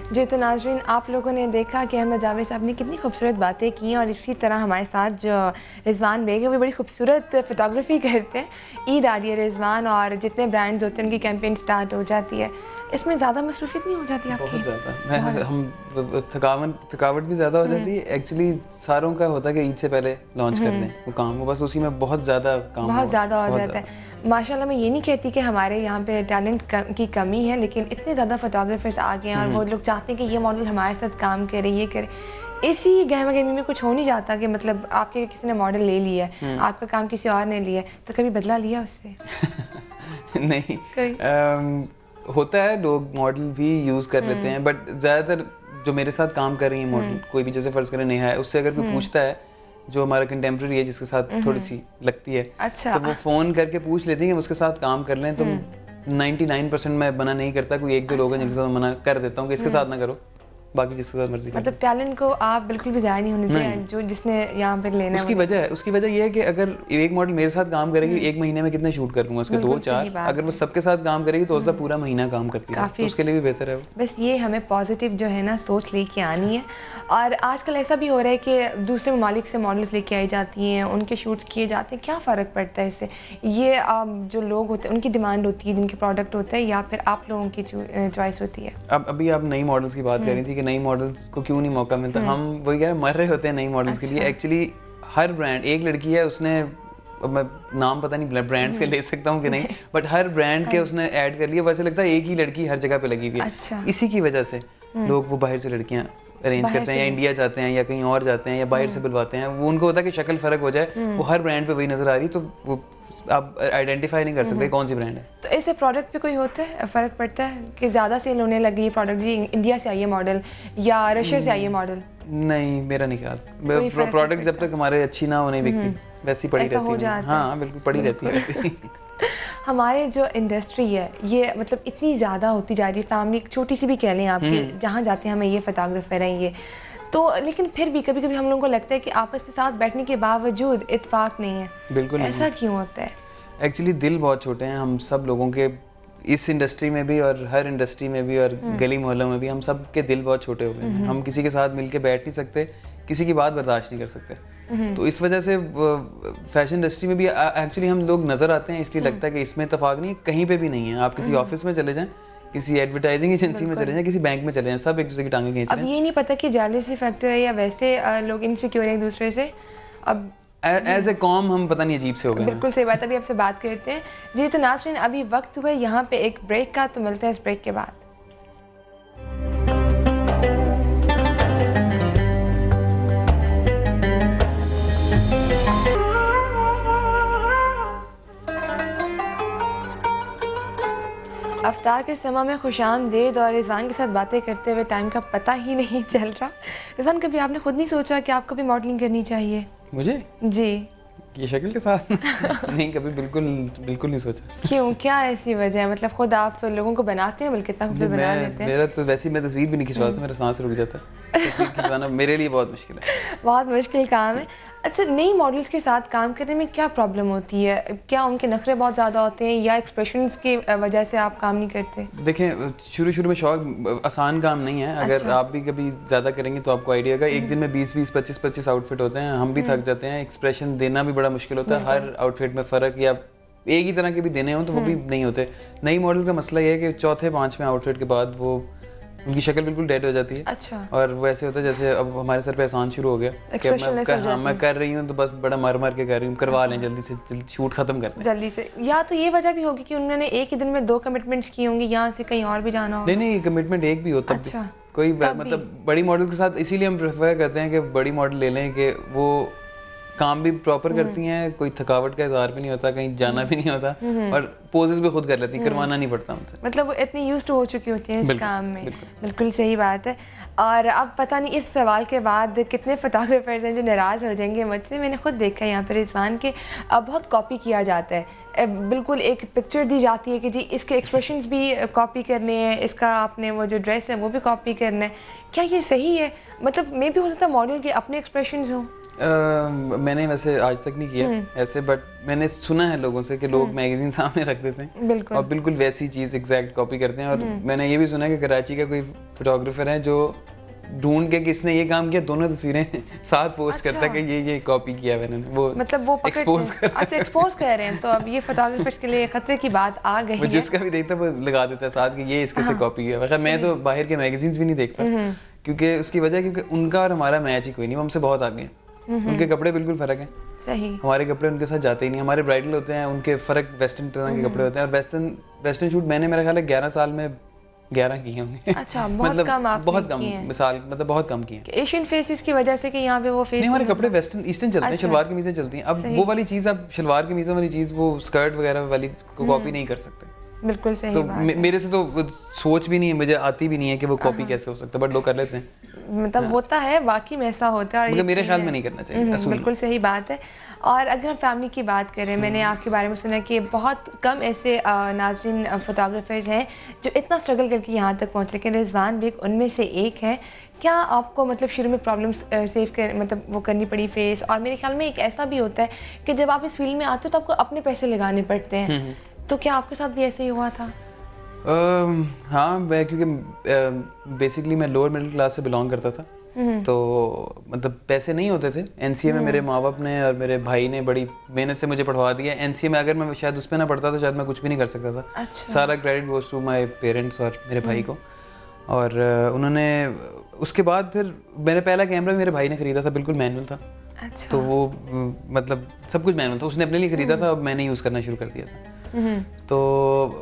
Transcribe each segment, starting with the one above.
जी तो नाज़रीन, आप लोगों ने देखा कि अहमद जावेद साहब ने कितनी खूबसूरत बातें की और इसी तरह हमारे साथ जो रिजवान बेग है वो बड़ी खूबसूरत फ़ोटोग्राफ़ी करते हैं। ईद आ रही है रिजवान, और जितने ब्रांड्स होते हैं उनकी कैंपेन स्टार्ट हो जाती है। इसमें ज़्यादा मसरूफियत नहीं हो जाती आपकी? बहुत ज़्यादा। थकावट भी ज़्यादा हो जाती है। एक्चुअली सारों का होता है कि ईद से पहले लॉन्च कर दें वो काम, वो बस उसी में बहुत ज़्यादा काम बहुत ज़्यादा हो जाता है। माशाल्लाह, मैं ये नहीं कहती कि हमारे यहाँ पे टैलेंट की कमी है, लेकिन इतने ज़्यादा फोटोग्राफर्स आ गए हैं और वो लोग चाहते हैं कि ये मॉडल हमारे साथ काम करे, ये करे। इसी गहमा गहमी में कुछ हो नहीं जाता कि मतलब आपके किसी ने मॉडल ले लिया है, आपका काम किसी और ने लिया है, तो कभी बदला लिया उससे? नहीं, होता है, लोग मॉडल भी यूज़ कर लेते हैं, बट ज़्यादातर जो मेरे साथ काम कर रही है मॉडल, कोई भी जैसे फ़र्ज़ करें नेहा है, उससे अगर कोई पूछता है जो हमारा कंटेम्प्रेरी है जिसके साथ थोड़ी सी लगती है, अच्छा, तो वो फ़ोन करके पूछ लेती है कि उसके साथ काम कर लें, तो 99% मैं मना नहीं करता। कोई एक दो लोग हैं जिनके साथ मना कर देता हूँ कि इसके साथ ना करो, बाकी जिसके साथ मर्जी। मतलब टैलेंट को आप बिल्कुल भी ज़ाया नहीं होने दें, जो जिसने यहाँ पे लेना है। उसकी वजह ये है कि अगर एक मॉडल मेरे साथ काम करेगी, एक महीने में कितने शूट कर लूँगा उसके 2-4, अगर वो सबके साथ काम करेगी तो उसका पूरा महीना काम करती है, तो उसके लिए भी बेहतर है वो। बस ये हमें पॉजिटिव जो है ना सोच लेके आनी है। और आजकल ऐसा भी हो रहा है कि दूसरे ममालिक से मॉडल्स लेके आई जाती हैं, उनके शूट्स किए जाते हैं। क्या फ़र्क पड़ता है इससे? ये जो लोग होते हैं उनकी डिमांड होती है, जिनके प्रोडक्ट होता है, या फिर आप लोगों की चॉइस होती है? अब अभी आप नई मॉडल्स की बात कर रही थी कि नई मॉडल्स को क्यों नहीं मौका मिलता। हम वही कह रहे हैं, मर रहे होते हैं नई मॉडल्स के लिए। एक्चुअली हर ब्रांड, एक लड़की है उसने, मैं नाम पता नहीं ब्रांड्स के ले सकता हूँ कि नहीं, बट हर ब्रांड के उसने ऐड कर लिया। वैसे लगता है एक ही लड़की हर जगह पे लगी हुई है। अच्छा। इसी की वजह से लोग वो बाहर से लड़कियाँ अरेंज करते हैं, या इंडिया जाते हैं या कहीं और जाते हैं या बाहर से बुलवाते हैं। वो उनको होता है कि शक्ल फ़र्क हो जाए, वो हर ब्रांड पे वही नज़र आ रही, तो वो आप आइडेंटिफाई नहीं कर सकते कौन सी ब्रांड है। तो इससे प्रोडक्ट पे कोई होता है फ़र्क पड़ता है कि ज़्यादा सेल होने लगी ये प्रोडक्ट, जी इंडिया से आई है मॉडल या रशिया से आई है मॉडल? नहीं, मेरा नहीं ख्याल। प्रोडक्ट जब तक हमारे अच्छी ना हो नहीं बिकती, वैसी पड़ी रहती है। हाँ बिल्कुल, पड़ी रहती है वैसी। हमारे जो इंडस्ट्री है ये मतलब इतनी ज़्यादा होती जा रही है, फैमिली छोटी सी भी कह लें आपकी, जहाँ जाते हैं हमें ये फोटोग्राफर हैं ये, तो लेकिन फिर भी कभी कभी हम लोगों को लगता है कि आपस में साथ बैठने के बावजूद इत्तेफाक नहीं है। बिल्कुल ऐसा क्यों होता है? एक्चुअली दिल बहुत छोटे हैं हम सब लोगों के, इस इंडस्ट्री में भी और हर इंडस्ट्री में भी और गली मोहल्लों में भी, हम सब के दिल बहुत छोटे हो गए हैं। हम किसी के साथ मिलके बैठ नहीं सकते, किसी की बात बर्दाश्त नहीं कर सकते। तो इस वजह से फैशन इंडस्ट्री में भी एक्चुअली हम लोग नज़र आते हैं, इसलिए लगता है कि इसमें इत्तेफाक नहीं है, कहीं पे भी नहीं है। आप किसी ऑफिस में चले जाएं, किसी एडवर्टाइजिंग एजेंसी में चले जाएं, किसी बैंक में चले जाएं, सब एक दूसरे की टांगें खींच रहे हैं। अब ये नहीं पता कि जेलसी फैक्टर है या वैसे लोग इनसिक्योर हैं एक दूसरे से। अब एज ए कॉम हम पता नहीं अजीब से हो गए। बिल्कुल सही बात। अभी आपसे बात करते हैं जी। तो नाज़रीन, अभी वक्त हुआ यहाँ पे एक ब्रेक का, तो मिलता है इस ब्रेक के बाद। अफ्तार के समय में खुशामदीद, और रिजवान के साथ बातें करते हुए टाइम का पता ही नहीं चल रहा। रिजवान, कभी आपने खुद नहीं सोचा कि आपको भी मॉडलिंग करनी चाहिए? मुझे? जी। ये शक्ल के साथ? नहीं, कभी बिल्कुल नहीं सोचा। क्यों, क्या ऐसी वजह है? मतलब खुद आप लोगों को बनाते हैं, बल्कि इतना खूबसूरत बना लेते हैं। मेरा तो वैसे ही, मैं तस्वीर भी नहीं खिंचवा सकता, मेरा सांस रुक जाता है। तस्वीर खिंचवाना मेरे लिए बहुत मुश्किल है। बहुत मुश्किल काम है। अच्छा, नई मॉडल्स के साथ काम करने में क्या प्रॉब्लम होती है? क्या उनके नखरे बहुत ज़्यादा होते हैं या एक्सप्रेशंस की वजह से आप काम नहीं करते? देखें, शुरू में शौक आसान काम नहीं है। अगर आप भी कभी ज़्यादा करेंगे तो आपको आइडिया होगा। एक दिन में 20-20, 25-25 आउटफिट होते हैं, हम भी थक जाते हैं। एक्सप्रेशन देना भी बड़ा मुश्किल होता है, हर आउटफिट में फ़र्क, या एक ही तरह के भी देने हों तो वो भी नहीं होते। नई मॉडल का मसला ये है कि चौथे 5वें आउटफिट के बाद वो उनकी शक्ल बिल्कुल डेड हो जाती है। अच्छा। और वो ऐसे होता है जैसे अब हमारे सर पे एहसान शुरू हो गया कि मैं कर रही हूँ तो बस बड़ा मर के कर रही हूँ, करवा लें जल्दी से, शूट खत्म करते हैं जल्दी से। या तो ये वजह भी होगी कि उन्होंने एक ही दिन में 2 कमिटमेंट्स की होंगी, यहाँ से कहीं और भी जाना होगा। नहीं, कमिटमेंट एक भी होता है। अच्छा। कोई मतलब बड़ी मॉडल के साथ इसीलिए हम प्रेफर करते हैं कि बड़ी मॉडल ले लें कि वो काम भी प्रॉपर करती हैं, कोई थकावट का इज़हार भी नहीं होता, कहीं जाना भी नहीं होता, और पोजेस भी खुद कर लेती हैं, करवाना नहीं पड़ता उनसे। मतलब वो इतनी यूज्ड हो चुकी होती हैं इस काम में। बिल्कुल सही बात है। और अब पता नहीं इस सवाल के बाद कितने फोटोग्राफर्स हैं जो नाराज़ हो जाएंगे मुझसे। मैंने खुद देखा है यहाँ पर रिजवान के अब बहुत कॉपी किया जाता है। बिल्कुल एक पिक्चर दी जाती है कि जी इसके एक्सप्रेशंस भी कॉपी करने हैं, इसका आपने वो जो ड्रेस है वो भी कॉपी करना है। क्या ये सही है? मतलब मे भी हो सकता है मॉडल के अपने एक्सप्रेशंस हों। मैंने वैसे आज तक नहीं किया ऐसे, बट मैंने सुना है लोगों से कि लोग मैगजीन सामने रख देते हैं और बिल्कुल वैसी चीज़ एग्जैक्ट कॉपी करते हैं। और मैंने ये भी सुना है कि कराची का कोई फोटोग्राफर है जो ढूंढ के किसने ये काम किया दोनों तस्वीरें साथ पोस्ट करता है कि ये कॉपी किया है मैंने, वो मतलब वो एक्सपोज कर अच्छा एक्सपोज कर रहे हैं। तो अब ये फोटोग्राफर्स के लिए खतरे की बात आ गई है। जिसका भी देखता है वो लगा देता है साथ कि ये इसके से कॉपी किया। वैसे मैं तो बाहर के मैगजीन्स भी नहीं देखता क्योंकि उसकी वजह क्योंकि उनका और हमारा मैच ही कोई नहीं, वो हमसे बहुत आगे हैं। उनके कपड़े बिल्कुल फर्क हैं, सही, हमारे कपड़े उनके साथ जाते ही नहीं। हमारे ब्राइडल होते हैं, उनके फर्क वेस्टर्न तरह के कपड़े होते हैं। और वेस्टर्न शूट मैंने मेरा ख्याल है 11 साल में 11 किए होंगे। अच्छा, बहुत मतलब कम आपने बहुत कम मिसाल, मतलब बहुत कम किए। एशियन फेसेस की वजह से कि यहाँ पे वो फेस नहीं, हमारे कपड़े वेस्टर्न ईस्टर्न चलते हैं, शलवार कमीजें चलती हैं। अब वो वाली चीज़ आप शलवार कमीज़ों वाली चीज़ वो स्कर्ट वगैरह वाली को कॉपी नहीं कर सकते। बिल्कुल सही तो बात है। मेरे से तो सोच भी नहीं है, मुझे आती भी नहीं है कि वो कॉपी कैसे हो सकता है, बट लोग कर लेते हैं। मतलब होता है, वाकई में ऐसा होता है। मगर मेरे ख्याल में नहीं करना चाहिए। बिल्कुल सही बात है। और अगर हम फैमिली की बात करें, मैंने आपके बारे में सुना कि बहुत कम ऐसे नाज़रीन फोटोग्राफर्स हैं जो इतना स्ट्रगल करके यहाँ तक पहुँच, लेकिन रिजवान बेग उनमें से एक है। क्या आपको मतलब शुरू में प्रॉब्लम्स सेव कर मतलब वो करनी पड़ी फेस? और मेरे ख्याल में एक ऐसा भी होता है कि जब आप इस फील्ड में आते हो तो आपको अपने पैसे लगाने पड़ते हैं, तो क्या आपके साथ भी ऐसे ही हुआ था? हाँ, मैं क्योंकि बेसिकली मैं लोअर मिडिल क्लास से बिलोंग करता था, तो मतलब पैसे नहीं होते थे। एनसीए में मेरे माँ बाप ने और मेरे भाई ने बड़ी मेहनत से मुझे पढ़वा दिया। एनसीए में अगर मैं शायद उस पर ना पढ़ता तो शायद मैं कुछ भी नहीं कर सकता था। अच्छा। सारा credit goes to my parents और मेरे भाई को। और उन्होंने उसके बाद फिर मेरा पहला कैमरा मेरे भाई ने खरीदा था, बिल्कुल मैनुअल था। अच्छा। तो वो मतलब सब कुछ मैनुअल था, उसने अपने लिए खरीदा था और मैंने यूज़ करना शुरू कर दिया था। तो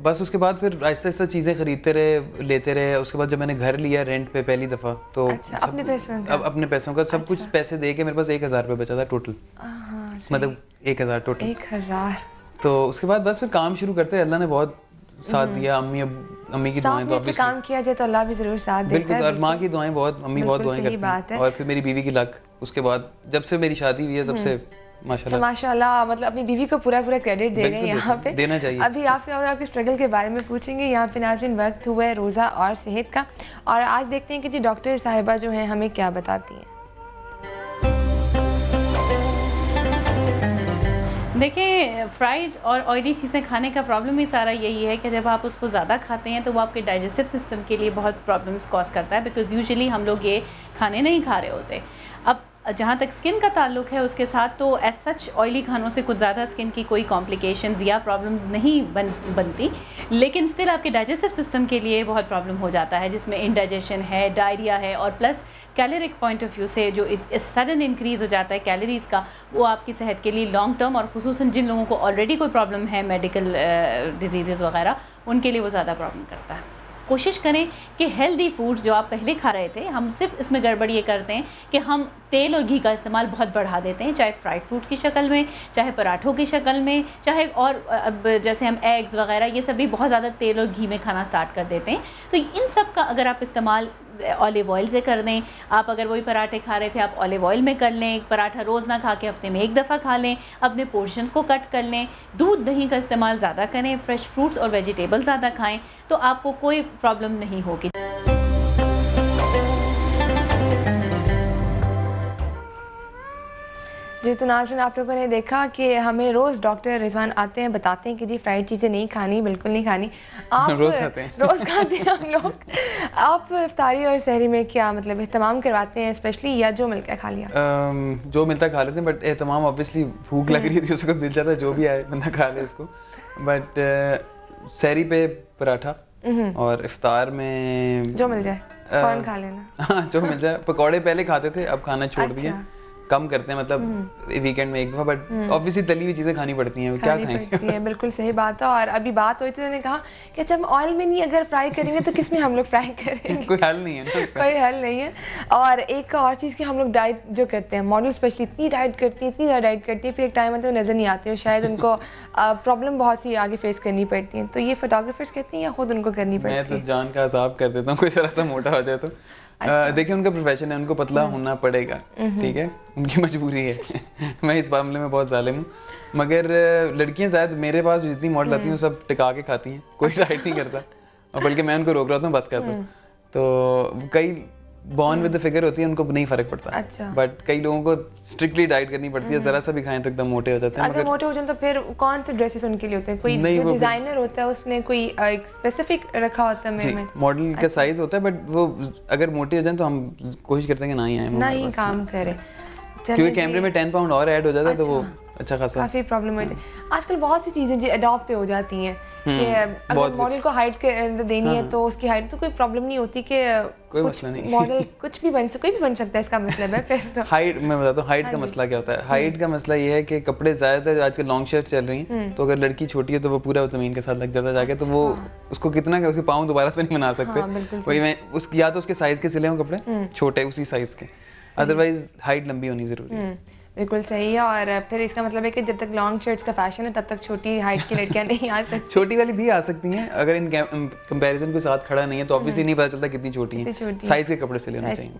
बस उसके बाद फिर आहिस्ता आहिस्ता चीज़ें खरीदते रहे, लेते रहे। उसके बाद जब मैंने घर लिया रेंट पे पहली दफ़ा, तो अच्छा, अपने पैसों का? अब अपने पैसों का सब कुछ पैसे दे के मेरे पास 1000 रुपये बचा था टोटल। मतलब 1000 टोटल। 1000। तो उसके बाद बस फिर काम शुरू करते, अल्लाह ने बहुत साथ दिया। अम्मी की दुआएं तो ऑब्वियसली काम किया जाए तो अल्लाह भी जरूर साथ देता है। बिल्कुल, और माँ की दुआएं बहुत, अम्मी बहुत दुआएं करती हैं। और फिर मेरी बीवी की लक, उसके बाद जब से मेरी शादी हुई है तब से माशाल्लाह मतलब अपनी बीवी को पूरा क्रेडिट दे रहे हैं यहाँ पे, देना चाहिए। अभी आपसे और आपके स्ट्रगल के बारे में पूछेंगे। यहाँ पे नाज़रीन वक्त हुआ है रोज़ा और सेहत का, और आज देखते हैं कि जी डॉक्टर साहिबा जो हैं हमें क्या बताती हैं। देखिए, फ्राइड और ऑयली चीज़ें खाने का प्रॉब्लम ही सारा यही है कि जब आप उसको ज़्यादा खाते हैं तो वो आपके डाइजेस्टिव सिस्टम के लिए बहुत प्रॉब्लम्स कॉज करता है, बिकॉज़ यूजुअली हम लोग ये खाने नहीं खा रहे होते। अब जहाँ तक स्किन का ताल्लुक है उसके साथ तो एज सच ऑयली खानों से कुछ ज़्यादा स्किन की कोई कॉम्प्लिकेशंस या प्रॉब्लम्स नहीं बनती, लेकिन स्टिल आपके डाइजेस्टिव सिस्टम के लिए बहुत प्रॉब्लम हो जाता है, जिसमें इंडाइजेशन है, डायरिया है, और plus caloric point of view से जो सडन इंक्रीज़ हो जाता है कैलोरीज़ का, वो आपकी सेहत के लिए लॉन्ग टर्म, और ख़ुसूसन जिन लोगों को ऑलरेडी कोई प्रॉब्लम है, मेडिकल डिजीज़ वगैरह, उनके लिए वो ज़्यादा प्रॉब्लम करता है। कोशिश करें कि हेल्दी फूड्स जो आप पहले खा रहे थे, हम सिर्फ इसमें गड़बड़ ये करते हैं कि हम तेल और घी का इस्तेमाल बहुत बढ़ा देते हैं, चाहे फ्राइड फूड की शक्ल में, चाहे पराठों की शक्ल में, चाहे और अब जैसे हम एग्स वगैरह ये सब भी बहुत ज़्यादा तेल और घी में खाना स्टार्ट कर देते हैं। तो इन सब का अगर आप इस्तेमाल ऑलिव ऑयल से कर दें, आप अगर वही पराठे खा रहे थे आप ऑलिव ऑयल में कर लें, पराठा रोज़ ना खा के हफ्ते में एक दफ़ा खा लें, अपने पोर्शंस को कट कर लें, दूध दही का इस्तेमाल ज़्यादा करें, फ्रेश फ्रूट्स और वेजिटेबल ज़्यादा खाएं, तो आपको कोई प्रॉब्लम नहीं होगी। जी, तो नाज़रीन आप लोगों ने देखा कि हमें रोज़ डॉक्टर रिजवान आते हैं, बताते हैं कि जी फ्राइड चीज़ें नहीं खानी, बिल्कुल नहीं खानी। आप रोज़ खाते हैं हम लोग। आप इफ्तारी और सहरी में क्या मतलब एहतमाम करवाते हैं स्पेशली, या जो मिलकर खा लिया? जो मिलता खा लेते हैं, बट एहतमाम ऑब्वियसली भूख लग रही थी, उसको दिल चाहता है जो भी आए बंदा खा ले इसको। बट सहरी पे पराठा और इफ्तार में जो मिल जाए फौरन खा लेना। हाँ, जो मिल जाए। पकौड़े पहले खाते थे, अब खाना छोड़ दिए, कम करते हैं, मतलब वीकेंड में एक दफ़ा, बट ऑब्वियसली तली हुई चीज़ें खानी पड़ती हैं, क्या खाएंगे। बिल्कुल सही बात है। और अभी बात हुई थी, उन्होंने कहा कि अच्छा हम ऑयल में नहीं अगर फ्राई करेंगे तो किस में हम लोग फ्राई करेंगे? कोई हल नहीं है ना इसका। कोई हल नहीं है। और एक और चीज़ कि हम लोग डाइट जो करते हैं, मॉडल स्पेशली इतनी डाइट करती है, इतनी ज़्यादा डाइट करती है, फिर एक टाइम आता है नज़र नहीं आती है, शायद उनको प्रॉब्लम बहुत सी आगे फेस करनी पड़ती है। तो ये फोटोग्राफर्स कहते हैं या खुद उनको करनी पड़ती है? मैं तो जान का अज़ाब कर देता हूँ, कोई ज़रा सा मोटा हो जाए तो। देखिए, उनका प्रोफेशन है, उनको पतला होना पड़ेगा, ठीक है, उनकी मजबूरी है। मैं इस मामले में बहुत जालिम हूँ, मगर लड़कियां शायद मेरे पास जितनी मॉडल आती हैं वो सब टिका के खाती हैं, कोई डाइट नहीं करता, और बल्कि मैं उनको रोक रहा था बस कर दो। तो कई बॉर्न विद द फिगर होती है उनको नहीं फर्क पड़ता। अच्छा। बट कई लोगों को स्ट्रिक्टली डाइट करनी पड़ती है, जरा सा भी खाएं तो एकदम मोटे हो जाते हैं। अगर मोटे हो जाए तो फिर कौन से ड्रेसेस उनके लिए होते हैं? कोई जो डिजाइनर होता है उसने कोई एक स्पेसिफिक रखा होता है मेरे में? मॉडल का साइज होता है, बट वो अगर मोटे हो जाए तो हम कोशिश करते हैं कि ना ही आए, ना ही काम करें, क्योंकि कैमरे में 10 पाउंड और ऐड हो जाता है तो वो अच्छा खासा काफ़ी प्रॉब्लम होती है। आजकल बहुत सी चीज़ें जी अडॉप्ट पे हो जाती हैं कि अगर मॉडल को हाइट देनी है तो उसकी हाइट तो कोई प्रॉब्लम नहीं होती कि कोई मसला नहीं, मॉडल कुछ भी कोई भी बन सकता है, इसका मतलब है फिर तो हाइट। मैं बताता हूँ हाइट का मसला क्या होता है। हाइट का मसला ये है कि कपड़े ज़्यादातर आजकल लॉन्ग शर्ट चल रही हैं, तो अगर लड़की छोटी है तो वो पूरा ज़मीन के साथ लग जाता है जाके, तो वो उसको कितना उसके पाँव दोबारा तो नहीं बना सकते। वही मैं उसकी या तो उसके साइज़ के सिले हों कपड़े छोटे उसी साइज़ के, अदरवाइज हाइट लंबी होनी ज़रूरी है। बिल्कुल सही है। और फिर इसका मतलब है कि जब तक लॉन्ग शर्ट्स का फैशन है तब तक छोटी हाइट की लड़कियां नहीं आ सकती। छोटी वाली भी आ सकती हैं अगर इन कंपैरिजन के साथ खड़ा नहीं है तो ऑब्वियसली नहीं पता चलता कितनी छोटी है, साइज के कपड़े सिले होने चाहिए।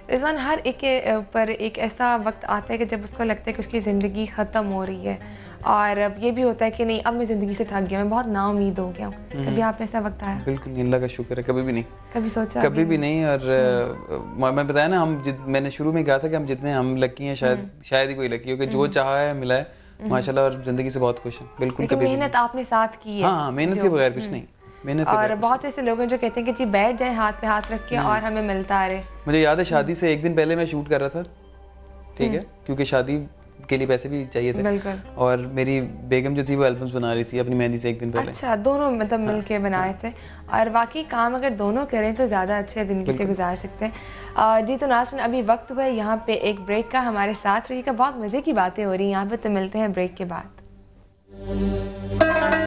रिजवान, हर एक के ऊपर एक ऐसा वक्त आता है कि जब उसको लगता है कि उसकी ज़िंदगी ख़त्म हो रही है, और अब ये भी होता है कि नहीं अब मैं ज़िंदगी से थक गया, मैं बहुत नाउम्मीद हो गया हूँ। कभी आप ऐसा वक्त आया? बिल्कुल नहीं, अल्लाह का शुक्र है, कभी भी नहीं। कभी सोचा? कभी भी नहीं। और मैं बताया ना, मैंने शुरू में कहा था कि हम जितने हम लकी हैं शायद ही कोई लकी हो कि जो चाहा है मिला है माशाल्लाह, और ज़िंदगी से बहुत खुश हैं। बिल्कुल कभी मेहनत आपने साथ की है। हाँ, मेहनत के बगैर कुछ नहीं, मेहनत। और बहुत ऐसे लोग हैं जो कहते हैं कि जी बैठ जाए हाथ पे हाथ रख के और हमें मिलता रहे। मुझे याद है शादी से एक दिन पहले मैं शूट कर रहा था, ठीक है, क्योंकि शादी के लिए पैसे भी चाहिए थे। बिल्कुल। और मेरी बेगम जो थी वो एल्बम्स बना रही थी अपनी मेहंदी से एक दिन पहले। अच्छा, दोनों मतलब मिलके बनाए थे। और वाकई काम अगर दोनों करें तो ज़्यादा अच्छे ज़िंदगी से गुजार सकते हैं। जी तो नाज़रीन, अभी वक्त हुआ है यहाँ पे एक ब्रेक का, हमारे साथ रहिएगा, बहुत मज़े की बातें हो रही हैं यहाँ पे, तो मिलते हैं ब्रेक के बाद।